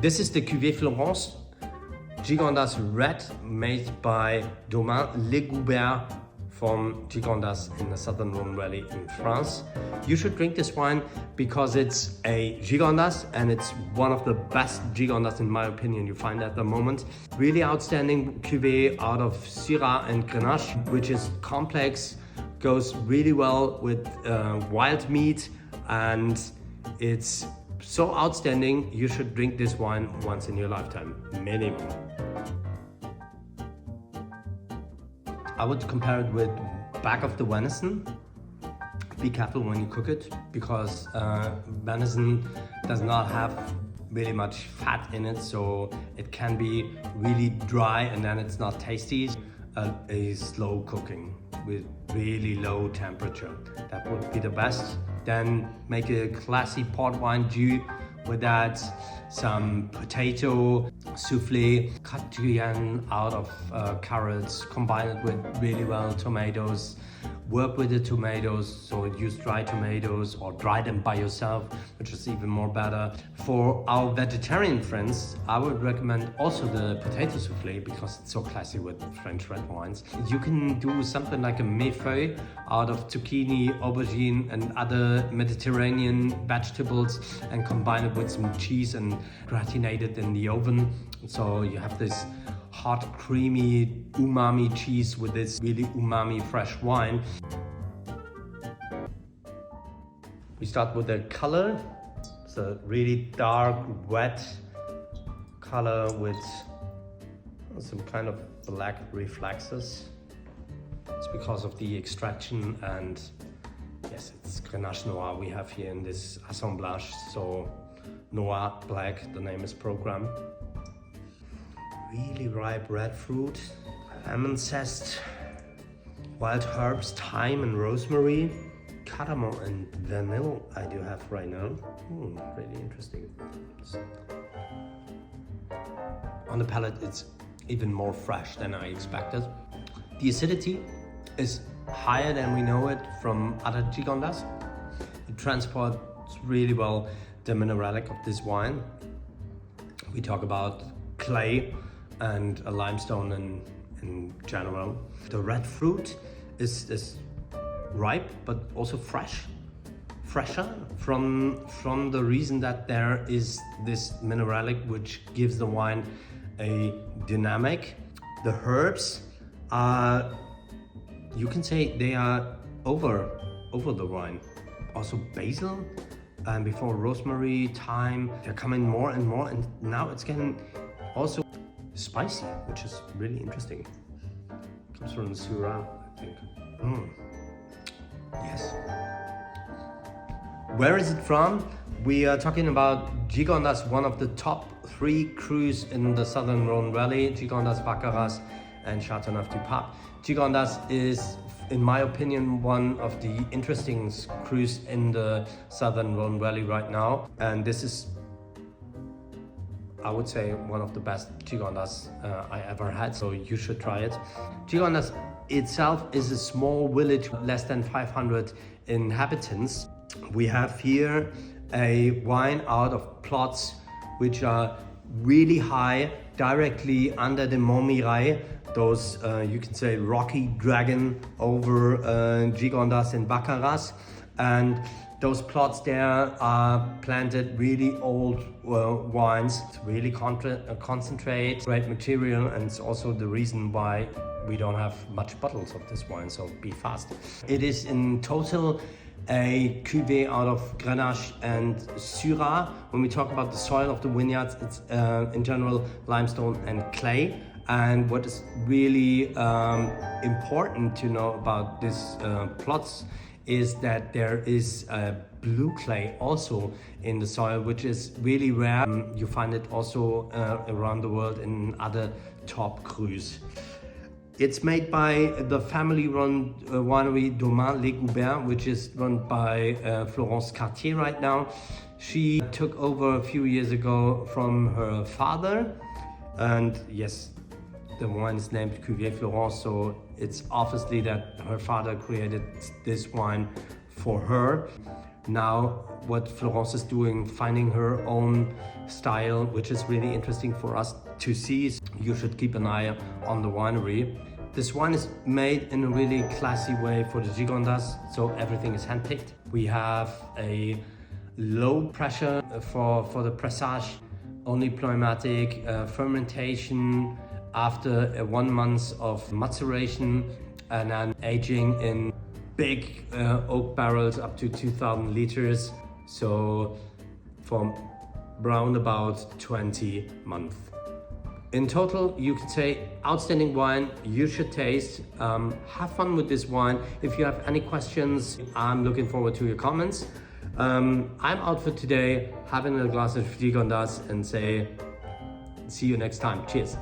This is the Cuvée Florence, Gigondas Red, made by Domaine Le Goubert from Gigondas in the southern Rhone Valley in France. You should drink this wine because it's a Gigondas and it's one of the best Gigondas in my opinion you find at the moment. Really outstanding cuvée out of Syrah and Grenache, which is complex, goes really well with wild meat, and it's so outstanding. You should drink this wine once in your lifetime, minimum. I would compare it with back of the venison. Be careful when you cook it because venison does not have really much fat in it, so it can be really dry and then it's not tasty. A slow cooking with really low temperature, that would be the best. Then make a classy port wine jus with that, some potato souffle, cut julienne out of carrots, combine it with really well tomatoes, work with the tomatoes, so use dry tomatoes or dry them by yourself, which is even more better. For our vegetarian friends, I would recommend also the potato souffle because it's so classy with French red wines. You can do something like a millefeuille out of zucchini, aubergine and other Mediterranean vegetables and combine it with some cheese and gratinate it in the oven. So you have this hot, creamy, umami cheese with this really umami fresh wine. We start with the color. It's a really dark, wet color with some kind of black reflexes. It's because of the extraction, and yes, it's Grenache Noir we have here in this assemblage. So Noir, black, the name is programmed. Really ripe red fruit, lemon zest, wild herbs, thyme and rosemary, cardamom and vanilla I do have right now. Really interesting. On the palate it's even more fresh than I expected. The acidity is higher than we know it from other Gigondas. It transports really well the mineralic of this wine. We talk about clay and a limestone in general. The red fruit is ripe but also fresher from the reason that there is this mineralic which gives the wine a dynamic. The herbs are, you can say they are over the wine. Also basil and before rosemary, thyme, they're coming more and more, and now it's getting also spicy, which is really interesting. Comes from Syrah, I think. Yes. Where is it from? We are talking about Gigondas, one of the top 3 crus in the southern Rhone Valley, Gigondas, Baccarat and Châteauneuf-du-Pape. Gigondas is, in my opinion, one of the interesting crus in the southern Rhone Valley right now. And this is, I would say, one of the best Gigondas I ever had, so you should try it. Gigondas itself is a small village, less than 500 inhabitants. We have here a wine out of plots which are really high, directly under the Montmirail, those you can say rocky dragon over Gigondas and Baccarat. And those plots there are planted really old wines, really concentrate, great material, and it's also the reason why we don't have much bottles of this wine, so be fast. It is in total a cuvée out of Grenache and Syrah. When we talk about the soil of the vineyards, it's in general limestone and clay. And what is really important to know about these plots is that there is blue clay also in the soil, which is really rare. You find it also around the world in other top crus. It's made by the family-run winery Domaine Le Goubert, which is run by Florence right now. She took over a few years ago from her father, and yes, the wine is named Cuvée Florence, so it's obviously that her father created this wine for her. now what Florence is doing, finding her own style, which is really interesting for us to see. You should keep an eye on the winery. This wine is made in a really classy way for the Gigondas, so everything is handpicked. We have a low pressure for the pressage, only pneumatic fermentation after 1 month of maceration, and then aging in big oak barrels up to 2,000 liters. So from round about 20 months. In total, you could say outstanding wine, you should taste. Have fun with this wine. If you have any questions, I'm looking forward to your comments. I'm out for today, having a glass of Gigondas and say, see you next time. Cheers.